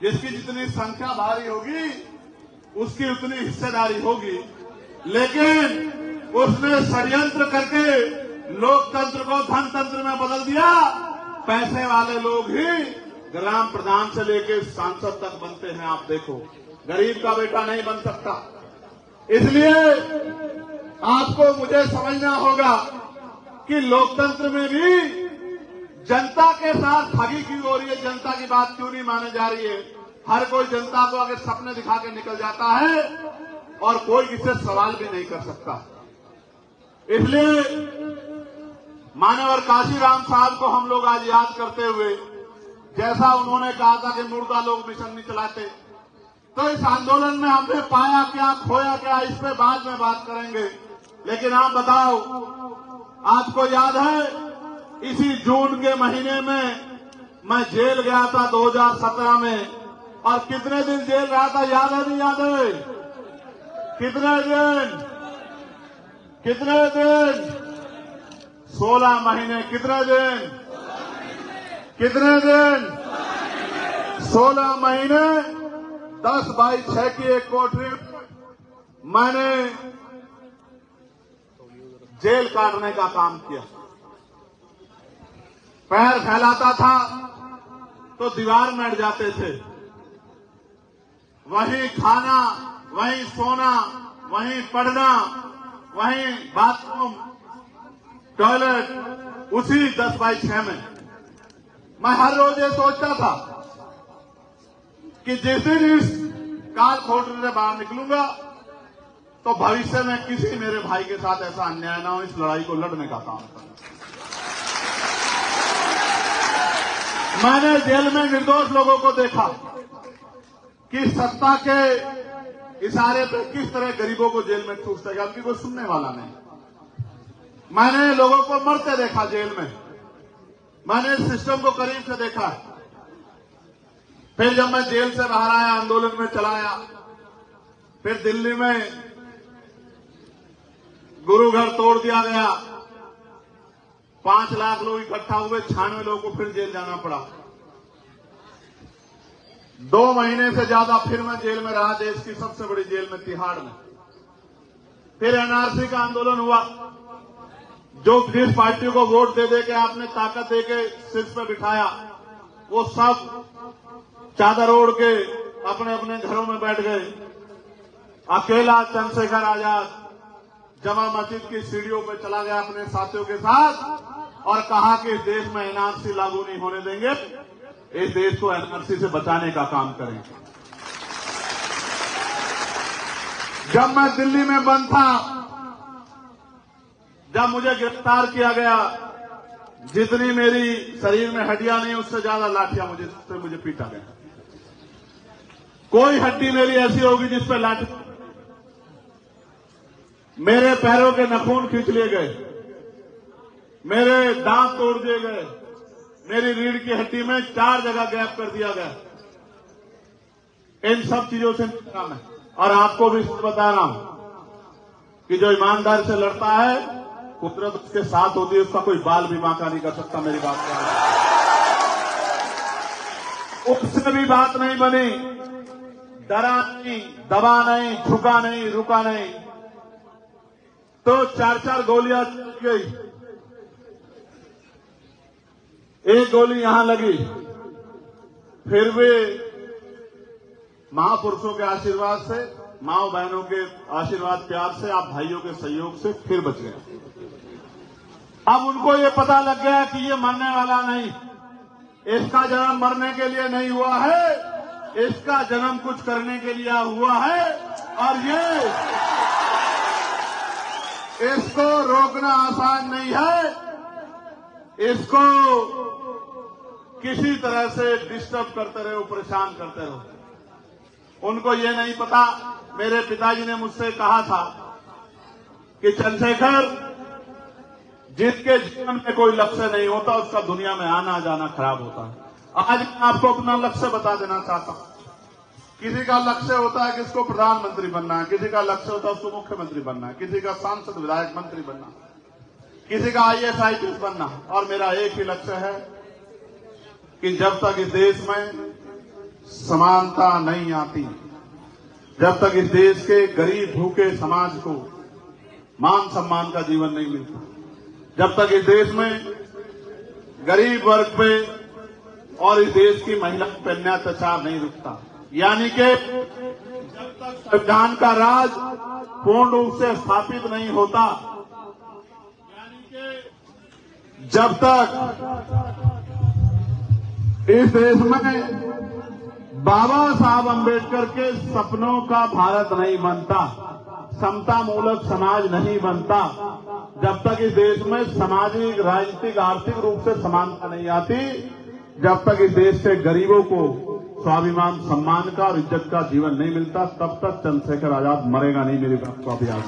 जिसकी जितनी संख्या भारी होगी उसकी उतनी हिस्सेदारी होगी, लेकिन उसने षड्यंत्र करके लोकतंत्र को धनतंत्र में बदल दिया। पैसे वाले लोग ही ग्राम प्रधान से लेकर सांसद तक बनते हैं। आप देखो, गरीब का बेटा नहीं बन सकता। इसलिए आपको मुझे समझना होगा कि लोकतंत्र में भी जनता के साथ ठगी क्यों हो रही है, जनता की बात क्यों नहीं माने जा रही है। हर कोई जनता को अगर सपने दिखा के निकल जाता है और कोई इससे सवाल भी नहीं कर सकता। इसलिए मानवर काशीराम साहब को हम लोग आज याद करते हुए, जैसा उन्होंने कहा था कि मुर्दा लोग मिशन नहीं चलाते, तो इस आंदोलन में हमने पाया क्या, खोया क्या, इस पे बाद में बात करेंगे। लेकिन आप बताओ, आपको याद है इसी जून के महीने में मैं जेल गया था 2017 में, और कितने दिन जेल रहा था याद है नहीं याद है? कितने दिन? 16 महीने। कितने दिन? 16 महीने 10/6 की एक कोठरी मैंने जेल काटने का काम किया। पैर फैलाता था तो दीवार में अड़ जाते थे। वहीं खाना, वहीं सोना, वहीं पढ़ना, वहीं बाथरूम, टॉयलेट, उसी 10/6 में। मैं हर रोज ये सोचता था कि जिस दिन इस काल कोठरी से बाहर निकलूंगा तो भविष्य में किसी मेरे भाई के साथ ऐसा अन्याय ना हो, इस लड़ाई को लड़ने का काम करूं। मैंने जेल में निर्दोष लोगों को देखा कि सत्ता के इशारे पे किस तरह गरीबों को जेल में ठूस देगा, उनकी कोई सुनने वाला नहीं। मैंने लोगों को मरते देखा जेल में। मैंने सिस्टम को करीब से देखा। फिर जब मैं जेल से बाहर आया, आंदोलन में चला आया, फिर दिल्ली में गुरु घर तोड़ दिया गया, 5 लाख लोग इकट्ठा हुए, 96 लोगों को फिर जेल जाना पड़ा। 2 महीने से ज्यादा फिर मैं जेल में रहा, देश की सबसे बड़ी जेल में, तिहाड़ में। फिर एनआरसी का आंदोलन हुआ। जिस पार्टी को वोट दे के आपने ताकत दे के सिर पे बिठाया, वो सब चादर ओढ़ के अपने अपने घरों में बैठ गए। अकेला चंद्रशेखर आजाद जमा मस्जिद की सीढ़ियों पर चला गया अपने साथियों के साथ और कहा कि इस देश में एनआरसी लागू नहीं होने देंगे, इस देश को एनआरसी से बचाने का काम करेंगे। जब मैं दिल्ली में बंद था, जब मुझे गिरफ्तार किया गया, जितनी मेरी शरीर में हड्डियां नहीं, उससे ज्यादा लाठियां मुझे पीटा गया। कोई हड्डी मेरी ऐसी होगी जिस पर लाठी, मेरे पैरों के नखून खींच लिए गए, मेरे दांत तोड़ दिए गए, मेरी रीढ़ की हड्डी में 4 जगह गैप कर दिया गया। इन सब चीजों से निपटा मैं। और आपको भी बता रहा हूं कि जो ईमानदारी से लड़ता है, कुदरत उसके साथ होती है, उसका कोई बाल भी बांका नहीं कर सकता। मेरी बात उससे भी बात नहीं बनी। डरा नहीं, दबा नहीं, झुका नहीं, रुका नहीं, तो 4-4 गोलियां चल गई। एक गोली यहां लगी, फिर वे महापुरुषों के आशीर्वाद से, माओ बहनों के आशीर्वाद प्यार से, आप भाइयों के सहयोग से फिर बच गए। अब उनको ये पता लग गया कि ये मरने वाला नहीं, इसका जन्म मरने के लिए नहीं हुआ है, इसका जन्म कुछ करने के लिए हुआ है, और ये इसको रोकना आसान नहीं है। इसको किसी तरह से डिस्टर्ब करते रहो, परेशान करते रहो। उनको ये नहीं पता, मेरे पिताजी ने मुझसे कहा था कि चंद्रशेखर, जिसके जीवन में कोई लक्ष्य नहीं होता उसका दुनिया में आना जाना खराब होता है। आज मैं आपको अपना लक्ष्य बता देना चाहता हूं। किसी का लक्ष्य होता है कि इसको प्रधानमंत्री बनना है, किसी का लक्ष्य होता है उसको मुख्यमंत्री बनना है, किसी का सांसद विधायक मंत्री बनना, किसी का IAS IPS बनना। और मेरा एक ही लक्ष्य है कि जब तक इस देश में समानता नहीं आती, जब तक इस देश के गरीब भूखे समाज को मान सम्मान का जीवन नहीं मिलता, जब तक इस देश में गरीब वर्ग पे और इस देश की महिला पे अत्याचार नहीं रुकता, यानी कि जब तक संविधान का राज पूर्ण रूप से स्थापित नहीं होता, यानी कि जब तक इस देश में बाबा साहब अम्बेडकर के सपनों का भारत नहीं बनता, समता मूलक समाज नहीं बनता, जब तक इस देश में सामाजिक, राजनीतिक, आर्थिक रूप से समानता नहीं आती, जब तक इस देश के गरीबों को स्वाभिमान, सम्मान का और इज्जत का जीवन नहीं मिलता, तब तक चंद्रशेखर आजाद मरेगा नहीं, मेरी बात को आप याद